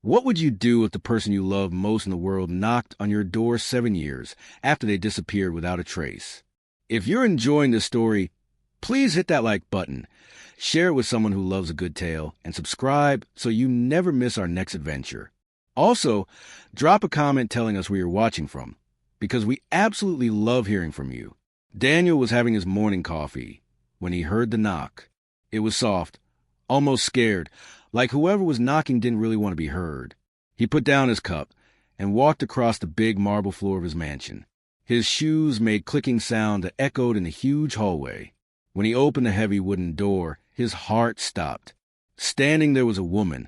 What would you do if the person you love most in the world knocked on your door 7 years after they disappeared without a trace? If you're enjoying this story, please hit that like button, share it with someone who loves a good tale, and subscribe so you never miss our next adventure. Also, drop a comment telling us where you're watching from, because we absolutely love hearing from you. Daniel was having his morning coffee when he heard the knock. It was soft, almost scared, like whoever was knocking didn't really want to be heard. He put down his cup and walked across the big marble floor of his mansion. His shoes made clicking sound that echoed in the huge hallway. When he opened the heavy wooden door, his heart stopped. Standing there was a woman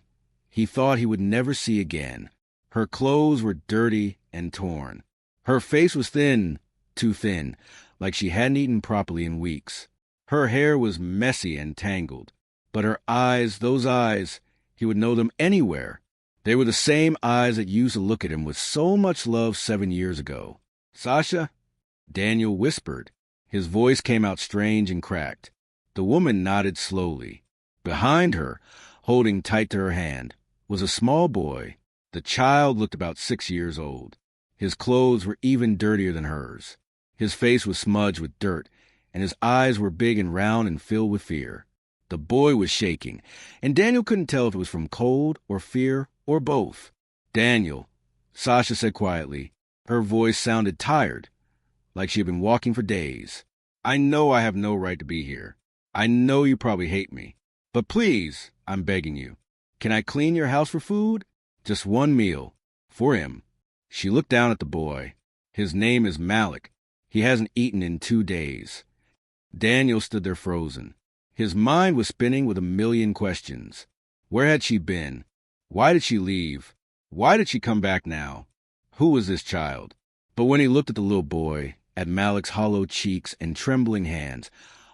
he thought he would never see again. Her clothes were dirty and torn. Her face was thin, too thin, like she hadn't eaten properly in weeks. Her hair was messy and tangled. But her eyes, those eyes, he would know them anywhere. They were the same eyes that used to look at him with so much love 7 years ago. "Sasha?" Daniel whispered. His voice came out strange and cracked. The woman nodded slowly. Behind her, holding tight to her hand, was a small boy. The child looked about 6 years old. His clothes were even dirtier than hers. His face was smudged with dirt, and his eyes were big and round and filled with fear. The boy was shaking, and Daniel couldn't tell if it was from cold or fear or both. "Daniel," Sasha said quietly. Her voice sounded tired, like she had been walking for days. "I know I have no right to be here. I know you probably hate me. But please, I'm begging you, can I clean your house for food? Just one meal. For him." She looked down at the boy. "His name is Malik. He hasn't eaten in 2 days. Daniel stood there frozen. His mind was spinning with a million questions. Where had she been? Why did she leave? Why did she come back now? Who was this child? But when he looked at the little boy, at Malik's hollow cheeks and trembling hands,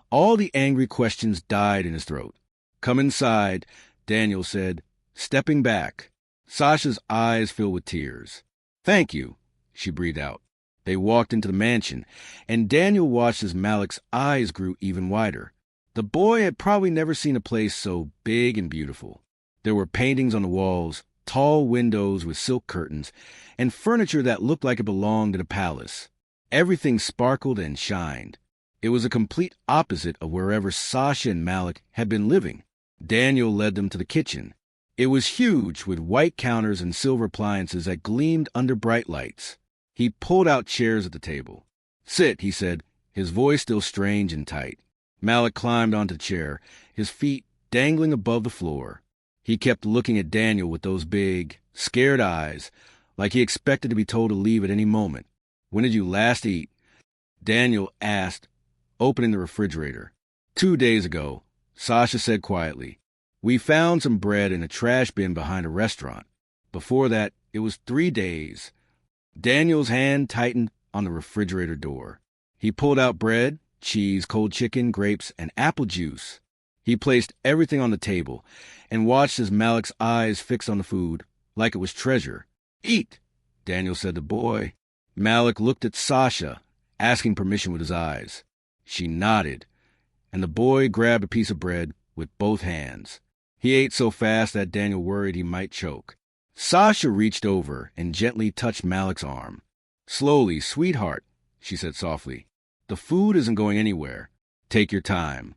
all the angry questions died in his throat. "Come inside," Daniel said, stepping back. Sasha's eyes filled with tears. "Thank you," she breathed out. They walked into the mansion, and Daniel watched as Malik's eyes grew even wider. The boy had probably never seen a place so big and beautiful. There were paintings on the walls, tall windows with silk curtains, and furniture that looked like it belonged in a palace. Everything sparkled and shined. It was a complete opposite of wherever Sasha and Malik had been living. Daniel led them to the kitchen. It was huge, with white counters and silver appliances that gleamed under bright lights. He pulled out chairs at the table. "Sit," he said, his voice still strange and tight. Malik climbed onto the chair, his feet dangling above the floor. He kept looking at Daniel with those big, scared eyes, like he expected to be told to leave at any moment. "When did you last eat?" Daniel asked, opening the refrigerator. 2 days ago," Sasha said quietly. "We found some bread in a trash bin behind a restaurant. Before that, it was 3 days. Daniel's hand tightened on the refrigerator door. He pulled out bread, cheese, cold chicken, grapes, and apple juice. He placed everything on the table and watched as Malik's eyes fixed on the food like it was treasure. "Eat," Daniel said to the boy. Malik looked at Sasha, asking permission with his eyes. She nodded, and the boy grabbed a piece of bread with both hands. He ate so fast that Daniel worried he might choke. Sasha reached over and gently touched Malik's arm. "Slowly, sweetheart," she said softly. "The food isn't going anywhere. Take your time."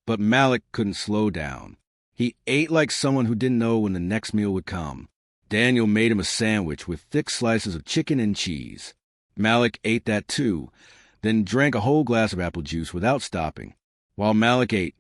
But Malik couldn't slow down. He ate like someone who didn't know when the next meal would come. Daniel made him a sandwich with thick slices of chicken and cheese. Malik ate that too, then drank a whole glass of apple juice without stopping. While Malik ate,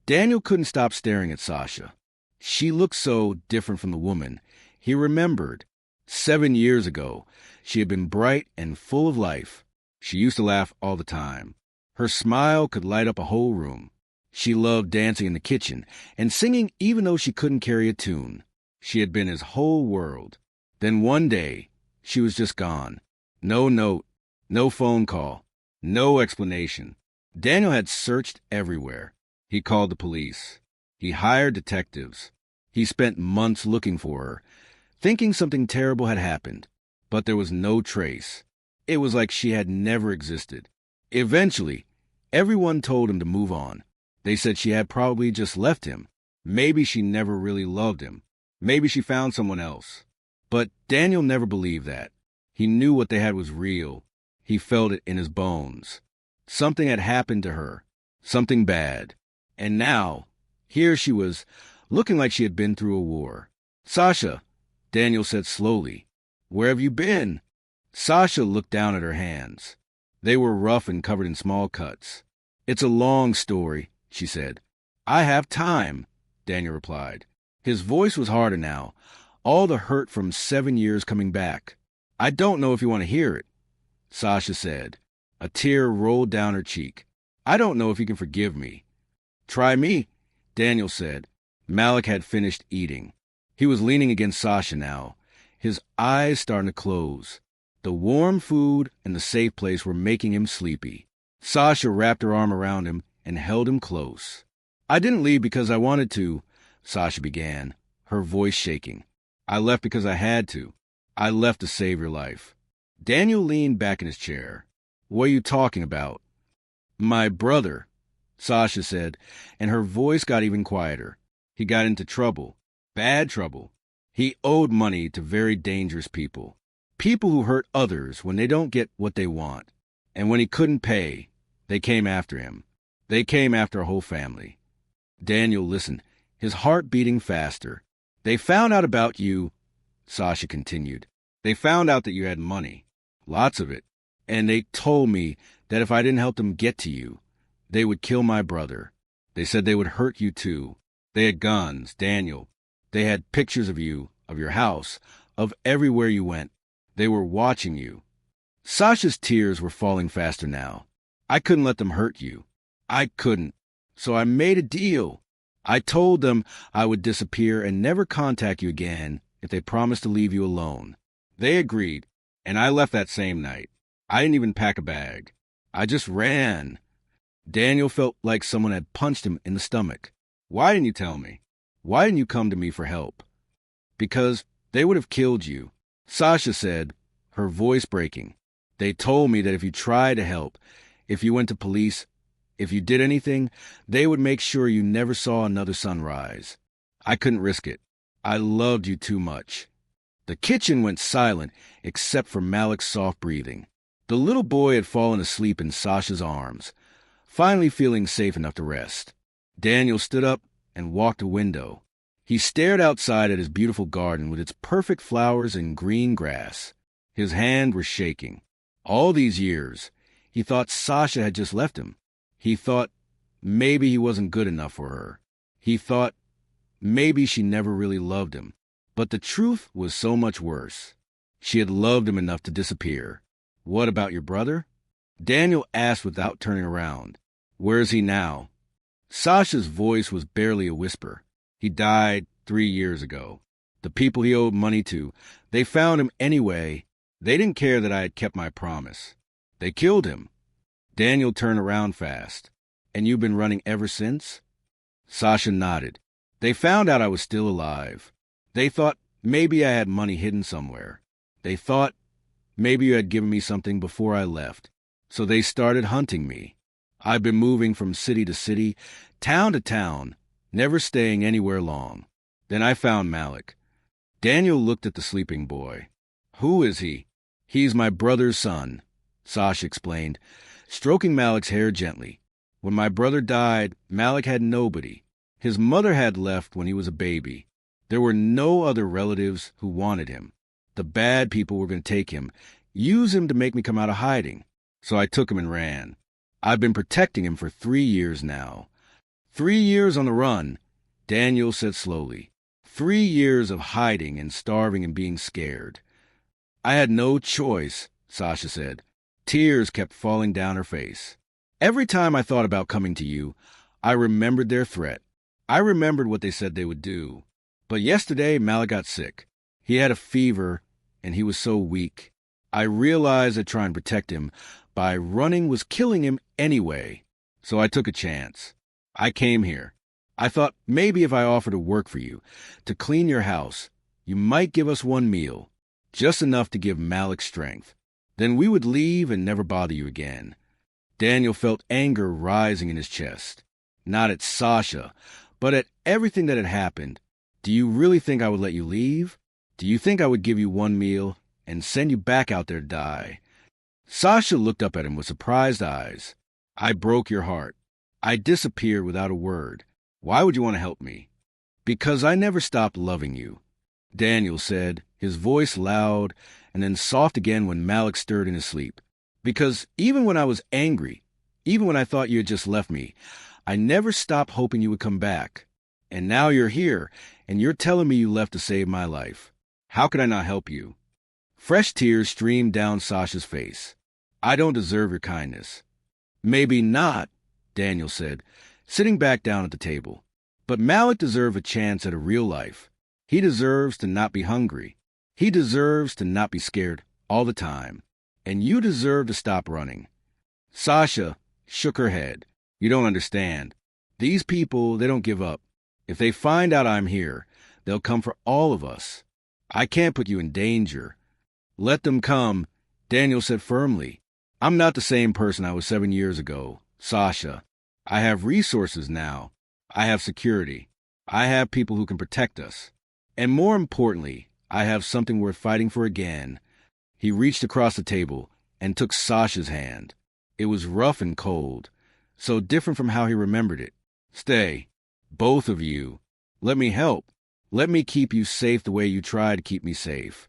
Daniel couldn't stop staring at Sasha. She looked so different from the woman. He remembered. 7 years ago, she had been bright and full of life. She used to laugh all the time. Her smile could light up a whole room. She loved dancing in the kitchen and singing even though she couldn't carry a tune. She had been his whole world. Then one day, she was just gone. No note, no phone call, no explanation. Daniel had searched everywhere. He called the police. He hired detectives. He spent months looking for her, thinking something terrible had happened. But there was no trace. It was like she had never existed. Eventually, everyone told him to move on. They said she had probably just left him. Maybe she never really loved him. Maybe she found someone else. But Daniel never believed that. He knew what they had was real. He felt it in his bones. Something had happened to her. Something bad. And now, here she was, looking like she had been through a war. "Sasha," Daniel said slowly, "where have you been?" Sasha looked down at her hands. They were rough and covered in small cuts. "It's a long story," she said. "I have time," Daniel replied. His voice was harder now, all the hurt from 7 years coming back. "I don't know if you want to hear it," Sasha said. A tear rolled down her cheek. "I don't know if you can forgive me." "Try me," Daniel said. Malik had finished eating. He was leaning against Sasha now, his eyes starting to close. The warm food and the safe place were making him sleepy. Sasha wrapped her arm around him and held him close. "I didn't leave because I wanted to," Sasha began, her voice shaking. "I left because I had to. I left to save your life." Daniel leaned back in his chair. "What are you talking about?" "My brother," Sasha said, and her voice got even quieter. "He got into trouble. Bad trouble. He owed money to very dangerous people. People who hurt others when they don't get what they want. And when he couldn't pay, they came after him. They came after our whole family." Daniel listened, his heart beating faster. "They found out about you," Sasha continued. "They found out that you had money. Lots of it. And they told me that if I didn't help them get to you, they would kill my brother. They said they would hurt you too. They had guns, Daniel. They had pictures of you, of your house, of everywhere you went. They were watching you." Sasha's tears were falling faster now. "I couldn't let them hurt you. I couldn't. So I made a deal. I told them I would disappear and never contact you again if they promised to leave you alone. They agreed, and I left that same night. I didn't even pack a bag. I just ran." Daniel felt like someone had punched him in the stomach. "Why didn't you tell me? Why didn't you come to me for help?" "Because they would have killed you," Sasha said, her voice breaking. "They told me that if you tried to help, if you went to police, if you did anything, they would make sure you never saw another sunrise. I couldn't risk it. I loved you too much." The kitchen went silent except for Malik's soft breathing. The little boy had fallen asleep in Sasha's arms, finally feeling safe enough to rest. Daniel stood up and walked to a window. He stared outside at his beautiful garden with its perfect flowers and green grass. His hand was shaking. All these years, he thought Sasha had just left him. He thought maybe he wasn't good enough for her. He thought maybe she never really loved him. But the truth was so much worse. She had loved him enough to disappear. "What about your brother?" Daniel asked without turning around. "Where is he now?" Sasha's voice was barely a whisper. "He died 3 years ago. The people he owed money to, they found him anyway. They didn't care that I had kept my promise. They killed him." Daniel turned around fast. "And you've been running ever since?" Sasha nodded. "They found out I was still alive. They thought maybe I had money hidden somewhere. They thought maybe you had given me something before I left. So they started hunting me. I've been moving from city to city, town to town, never staying anywhere long. Then I found Malik." Daniel looked at the sleeping boy. "Who is he?" "He's my brother's son," Sasha explained, stroking Malik's hair gently. "When my brother died, Malik had nobody. His mother had left when he was a baby. There were no other relatives who wanted him. The bad people were going to take him, use him to make me come out of hiding. So I took him and ran. I've been protecting him for 3 years now." 3 years on the run, Daniel said slowly. 3 years of hiding and starving and being scared. "I had no choice," Sasha said. Tears kept falling down her face. "Every time I thought about coming to you, I remembered their threat. I remembered what they said they would do. But yesterday, Malik got sick. He had a fever, and he was so weak. I realized that trying to protect him by running was killing him anyway. So I took a chance. I came here. I thought maybe if I offered to work for you, to clean your house, you might give us one meal, just enough to give Malik strength. Then we would leave and never bother you again." Daniel felt anger rising in his chest. Not at Sasha, but at everything that had happened. Do you really think I would let you leave? Do you think I would give you one meal and send you back out there to die? Sasha looked up at him with surprised eyes. I broke your heart. I disappeared without a word. Why would you want to help me? Because I never stopped loving you, Daniel said, his voice loud and then soft again when Malik stirred in his sleep. Because even when I was angry, even when I thought you had just left me, I never stopped hoping you would come back. And now you're here, and you're telling me you left to save my life. How could I not help you? Fresh tears streamed down Sasha's face. I don't deserve your kindness. Maybe not, Daniel said, sitting back down at the table. But Malik deserves a chance at a real life. He deserves to not be hungry. He deserves to not be scared all the time. And you deserve to stop running. Sasha shook her head. You don't understand. These people, they don't give up. If they find out I'm here, they'll come for all of us. I can't put you in danger. Let them come, Daniel said firmly. I'm not the same person I was 7 years ago, Sasha. I have resources now. I have security. I have people who can protect us. And more importantly, I have something worth fighting for again. He reached across the table and took Sasha's hand. It was rough and cold, so different from how he remembered it. Stay, both of you. Let me help. Let me keep you safe the way you tried to keep me safe.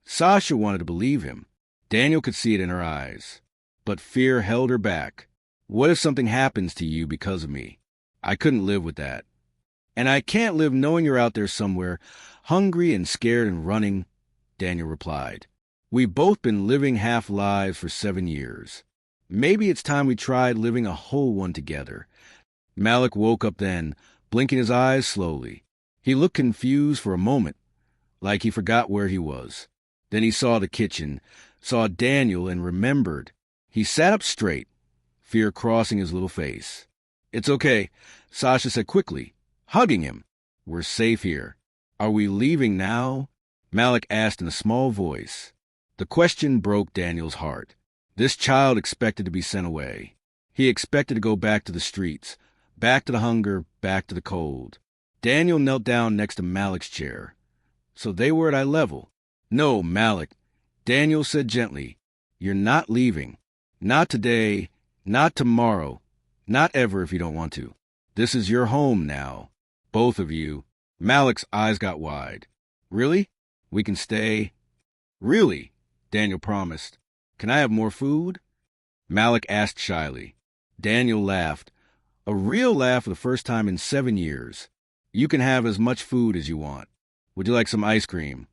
Sasha wanted to believe him. Daniel could see it in her eyes. But fear held her back. What if something happens to you because of me? I couldn't live with that. And I can't live knowing you're out there somewhere, hungry and scared and running, Daniel replied. We've both been living half lives for 7 years. Maybe it's time we tried living a whole one together. Malik woke up then, blinking his eyes slowly. He looked confused for a moment, like he forgot where he was. Then he saw the kitchen, saw Daniel, and remembered. He sat up straight, fear crossing his little face. It's okay, Sasha said quickly, hugging him. We're safe here. Are we leaving now? Malik asked in a small voice. The question broke Daniel's heart. This child expected to be sent away. He expected to go back to the streets, back to the hunger, back to the cold. Daniel knelt down next to Malik's chair. So they were at eye level. No, Malik, Daniel said gently. You're not leaving. Not today, not tomorrow, not ever if you don't want to. This is your home now. Both of you. Malik's eyes got wide. Really? We can stay? Really? Daniel promised. Can I have more food? Malik asked shyly. Daniel laughed. A real laugh for the first time in 7 years. You can have as much food as you want. Would you like some ice cream?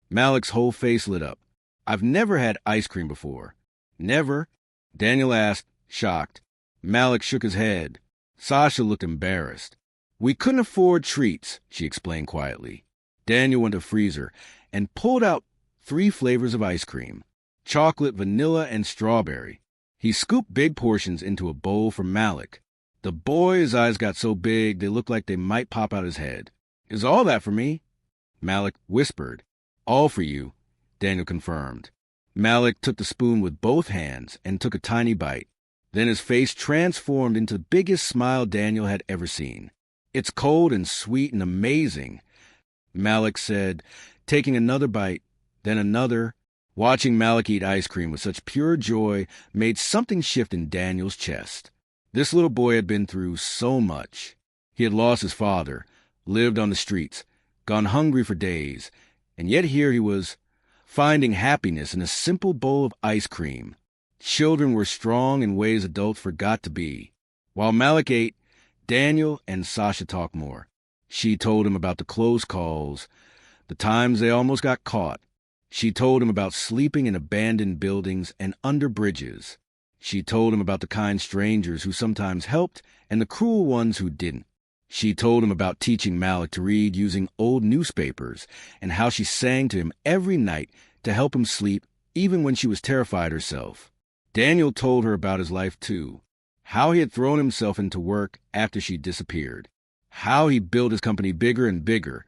Malik's whole face lit up. I've never had ice cream before. Never? Daniel asked, shocked. Malik shook his head. Sasha looked embarrassed. We couldn't afford treats, she explained quietly. Daniel went to the freezer and pulled out 3 flavors of ice cream. Chocolate, vanilla, and strawberry. He scooped big portions into a bowl for Malik. The boy's eyes got so big they looked like they might pop out his head. Is all that for me? Malik whispered. All for you, Daniel confirmed. Malik took the spoon with both hands and took a tiny bite. Then his face transformed into the biggest smile Daniel had ever seen. It's cold and sweet and amazing, Malik said, taking another bite, then another. Watching Malik eat ice cream with such pure joy made something shift in Daniel's chest. This little boy had been through so much. He had lost his father, lived on the streets, gone hungry for days, and yet here he was, finding happiness in a simple bowl of ice cream. Children were strong in ways adults forgot to be. While Malik ate, Daniel and Sasha talked more. She told him about the close calls, the times they almost got caught. She told him about sleeping in abandoned buildings and under bridges. She told him about the kind strangers who sometimes helped and the cruel ones who didn't. She told him about teaching Malik to read using old newspapers and how she sang to him every night to help him sleep even when she was terrified herself. Daniel told her about his life too, how he had thrown himself into work after she disappeared, how he built his company bigger and bigger,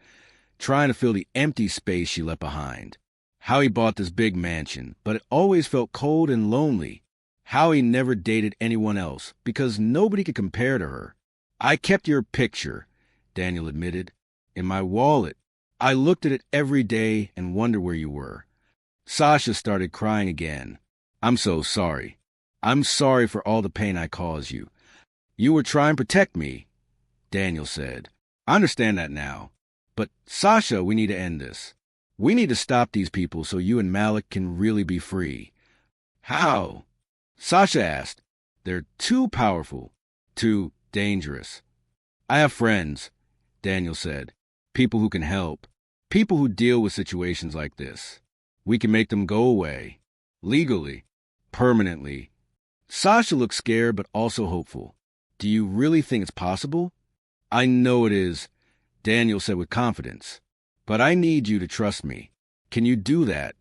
trying to fill the empty space she left behind, how he bought this big mansion, but it always felt cold and lonely, how he never dated anyone else because nobody could compare to her. I kept your picture, Daniel admitted. In my wallet. I looked at it every day and wondered where you were. Sasha started crying again. I'm so sorry. I'm sorry for all the pain I caused you. You were trying to protect me, Daniel said. I understand that now. But, Sasha, we need to end this. We need to stop these people so you and Malik can really be free. How? Sasha asked. They're too powerful, too dangerous. I have friends, Daniel said. People who can help. People who deal with situations like this. We can make them go away. Legally. Permanently. Sasha looked scared but also hopeful. Do you really think it's possible? I know it is, Daniel said with confidence. But I need you to trust me. Can you do that?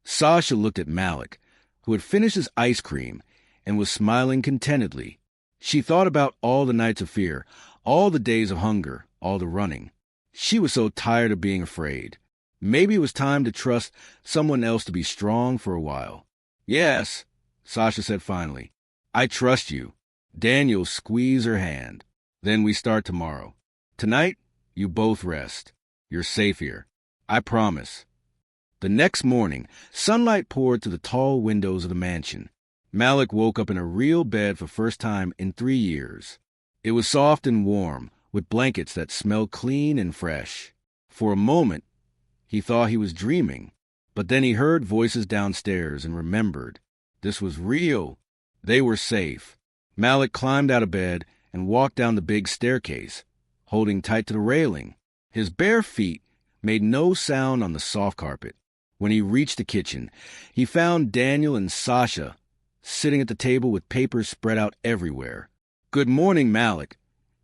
Sasha looked at Malik, who had finished his ice cream and was smiling contentedly. She thought about all the nights of fear, all the days of hunger, all the running. She was so tired of being afraid. Maybe it was time to trust someone else to be strong for a while. Yes, Sasha said finally. I trust you. Daniel squeezed her hand. Then we start tomorrow. Tonight, you both rest. You're safe here. I promise. The next morning, sunlight poured through the tall windows of the mansion. Malik woke up in a real bed for the first time in 3 years. It was soft and warm, with blankets that smelled clean and fresh. For a moment, he thought he was dreaming, but then he heard voices downstairs and remembered. This was real. They were safe. Malik climbed out of bed and walked down the big staircase, holding tight to the railing. His bare feet made no sound on the soft carpet. When he reached the kitchen, he found Daniel and Sasha sitting at the table with papers spread out everywhere. Good morning, Malik,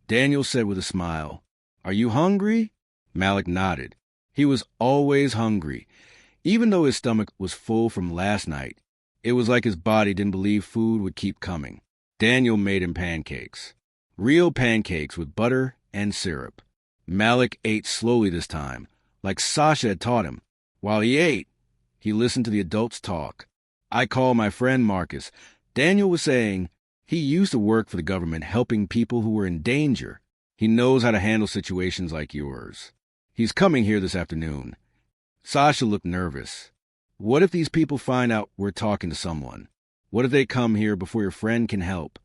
Daniel said with a smile. Are you hungry? Malik nodded. He was always hungry. Even though his stomach was full from last night, it was like his body didn't believe food would keep coming. Daniel made him pancakes. Real pancakes with butter and syrup. Malik ate slowly this time, like Sasha had taught him. While he ate, he listened to the adults talk. I call my friend Marcus. Daniel was saying he used to work for the government helping people who were in danger. He knows how to handle situations like yours. He's coming here this afternoon. Sasha looked nervous. What if these people find out we're talking to someone? What if they come here before your friend can help?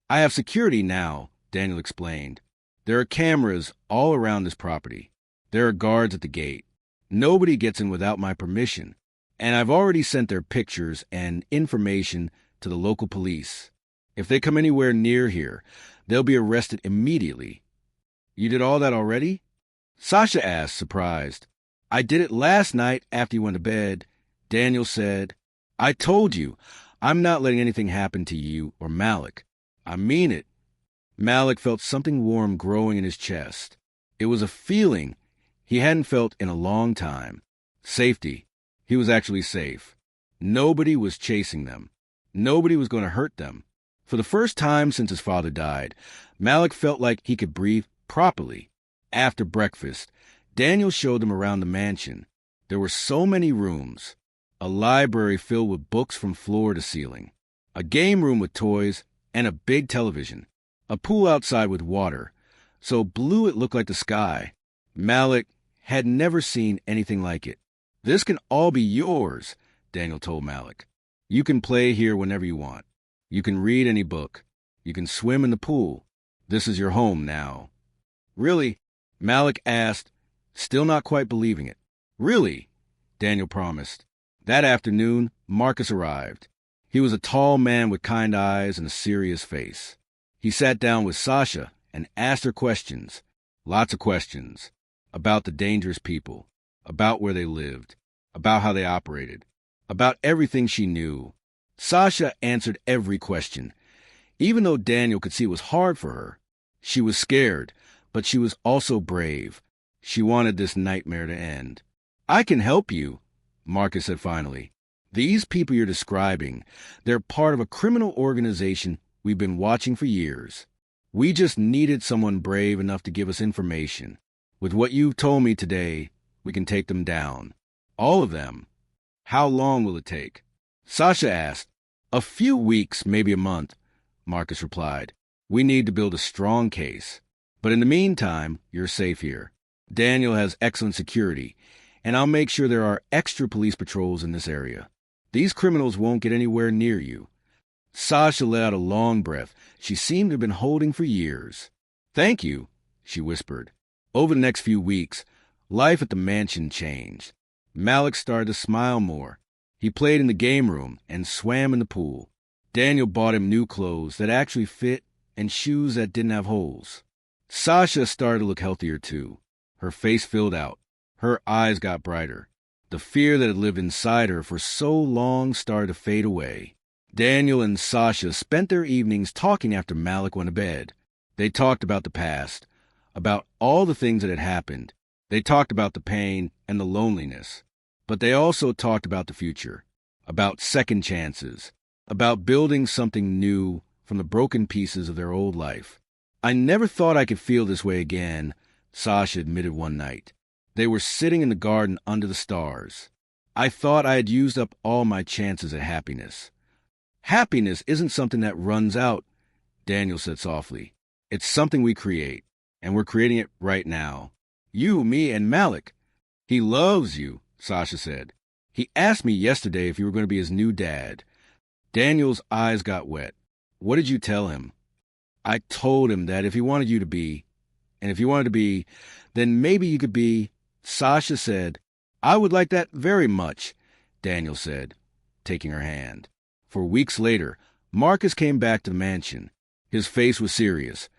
I have security now, Daniel explained. There are cameras all around this property. There are guards at the gate. Nobody gets in without my permission. And I've already sent their pictures and information to the local police. If they come anywhere near here, they'll be arrested immediately. You did all that already? Sasha asked, surprised. I did it last night after you went to bed. Daniel said, I told you, I'm not letting anything happen to you or Malik. I mean it. Malik felt something warm growing in his chest. It was a feeling he hadn't felt in a long time. Safety. He was actually safe. Nobody was chasing them. Nobody was going to hurt them. For the first time since his father died, Malik felt like he could breathe properly. After breakfast, Daniel showed them around the mansion. There were so many rooms. A library filled with books from floor to ceiling. A game room with toys and a big television. A pool outside with water, so blue it looked like the sky. Malik had never seen anything like it. This can all be yours, Daniel told Malik. You can play here whenever you want. You can read any book. You can swim in the pool. This is your home now. Really? Malik asked, still not quite believing it. Really? Daniel promised. That afternoon, Marcus arrived. He was a tall man with kind eyes and a serious face. He sat down with Sasha and asked her questions. Lots of questions. About the dangerous people. About where they lived. About how they operated. About everything she knew. Sasha answered every question. Even though Daniel could see it was hard for her. She was scared, but she was also brave. She wanted this nightmare to end. I can help you, Marcus said finally. These people you're describing, they're part of a criminal organization we've been watching for years. We just needed someone brave enough to give us information. With what you've told me today, we can take them down. All of them. How long will it take? Sasha asked. A few weeks, maybe a month, Marcus replied. We need to build a strong case. But in the meantime, you're safe here. Daniel has excellent security, and I'll make sure there are extra police patrols in this area. These criminals won't get anywhere near you." Sasha let out a long breath she seemed to have been holding for years. "Thank you," she whispered. Over the next few weeks, life at the mansion changed. Malik started to smile more. He played in the game room and swam in the pool. Daniel bought him new clothes that actually fit and shoes that didn't have holes. Sasha started to look healthier too. Her face filled out. Her eyes got brighter. The fear that had lived inside her for so long started to fade away. Daniel and Sasha spent their evenings talking after Malik went to bed. They talked about the past, about all the things that had happened. They talked about the pain and the loneliness. But they also talked about the future, about second chances, about building something new from the broken pieces of their old life. "I never thought I could feel this way again," Sasha admitted one night. They were sitting in the garden under the stars. "I thought I had used up all my chances at happiness." "Happiness isn't something that runs out," Daniel said softly. "It's something we create, and we're creating it right now. You, me, and Malik." "He loves you," Sasha said. "He asked me yesterday if you were going to be his new dad." Daniel's eyes got wet. "What did you tell him?" "I told him that if he wanted you to be, and if you wanted to be, then maybe you could be." Sasha said, "I would like that very much," Daniel said, taking her hand. For weeks later, Marcus came back to the mansion. His face was serious,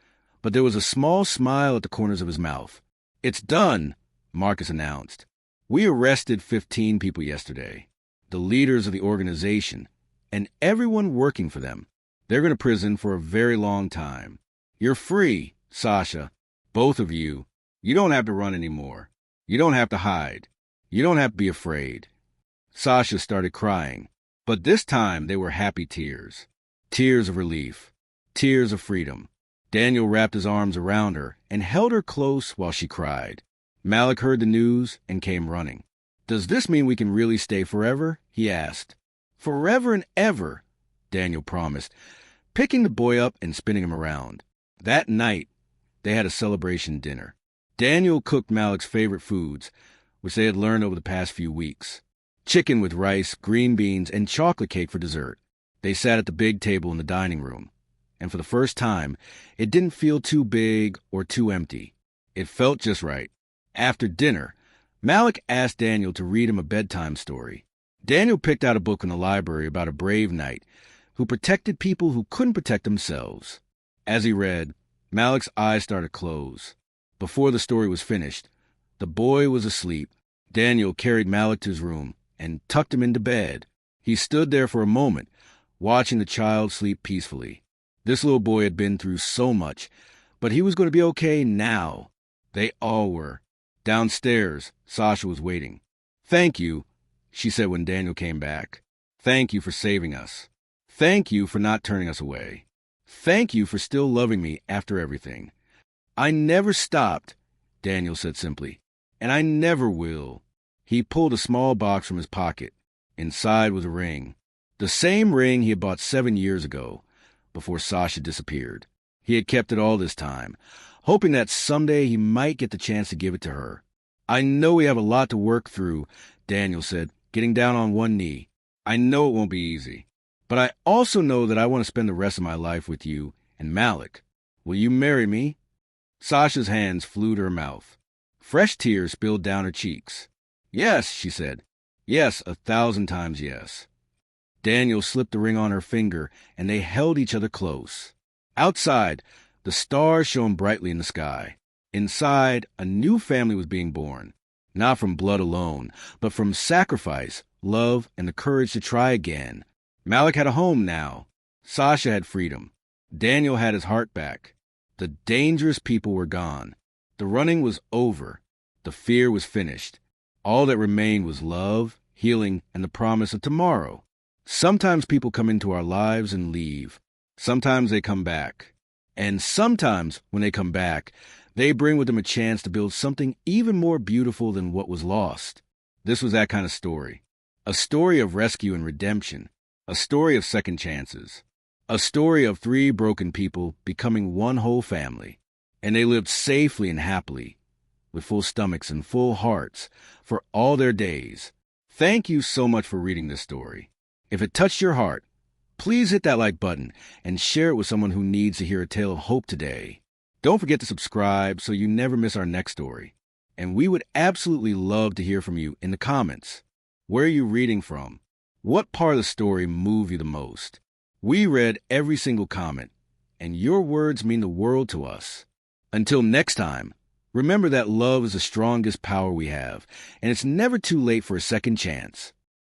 but there was a small smile at the corners of his mouth. "It's done," Marcus announced. "We arrested 15 people yesterday, the leaders of the organization, and everyone working for them. They're going to prison for a very long time. You're free, Sasha, both of you. You don't have to run anymore. You don't have to hide. You don't have to be afraid." Sasha started crying, but this time they were happy tears. Tears of relief. Tears of freedom. Daniel wrapped his arms around her and held her close while she cried. Malik heard the news and came running. "Does this mean we can really stay forever?" he asked. "Forever and ever," Daniel promised, picking the boy up and spinning him around. That night, they had a celebration dinner. Daniel cooked Malik's favorite foods, which they had learned over the past few weeks. Chicken with rice, green beans, and chocolate cake for dessert. They sat at the big table in the dining room, and for the first time, it didn't feel too big or too empty. It felt just right. After dinner, Malik asked Daniel to read him a bedtime story. Daniel picked out a book in the library about a brave knight who protected people who couldn't protect themselves. As he read, Malik's eyes started to close. Before the story was finished, the boy was asleep. Daniel carried Malik to his room and tucked him into bed. He stood there for a moment, watching the child sleep peacefully. This little boy had been through so much, but he was going to be okay now. They all were. Downstairs, Sasha was waiting. "Thank you," she said when Daniel came back. "Thank you for saving us. Thank you for not turning us away. Thank you for still loving me after everything." "I never stopped," Daniel said simply, "and I never will." He pulled a small box from his pocket. Inside was a ring. The same ring he had bought 7 years ago, before Sasha disappeared. He had kept it all this time, hoping that someday he might get the chance to give it to her. "I know we have a lot to work through," Daniel said, getting down on one knee. "I know it won't be easy. But I also know that I want to spend the rest of my life with you and Malik. Will you marry me?" Sasha's hands flew to her mouth. Fresh tears spilled down her cheeks. "Yes," she said. "Yes, 1,000 times yes." Daniel slipped the ring on her finger, and they held each other close. Outside, the stars shone brightly in the sky. Inside, a new family was being born. Not from blood alone, but from sacrifice, love, and the courage to try again. Malik had a home now. Sasha had freedom. Daniel had his heart back. The dangerous people were gone. The running was over. The fear was finished. All that remained was love, healing, and the promise of tomorrow. Sometimes people come into our lives and leave. Sometimes they come back. And sometimes, when they come back, they bring with them a chance to build something even more beautiful than what was lost. This was that kind of story. A story of rescue and redemption. A story of second chances. A story of 3 broken people becoming one whole family. And they lived safely and happily. with full stomachs and full hearts for all their days. Thank you so much for reading this story. If it touched your heart, please hit that like button and share it with someone who needs to hear a tale of hope today. Don't forget to subscribe so you never miss our next story. And we would absolutely love to hear from you in the comments. Where are you reading from? What part of the story moved you the most? We read every single comment, and your words mean the world to us. Until next time, remember that love is the strongest power we have, and it's never too late for a second chance.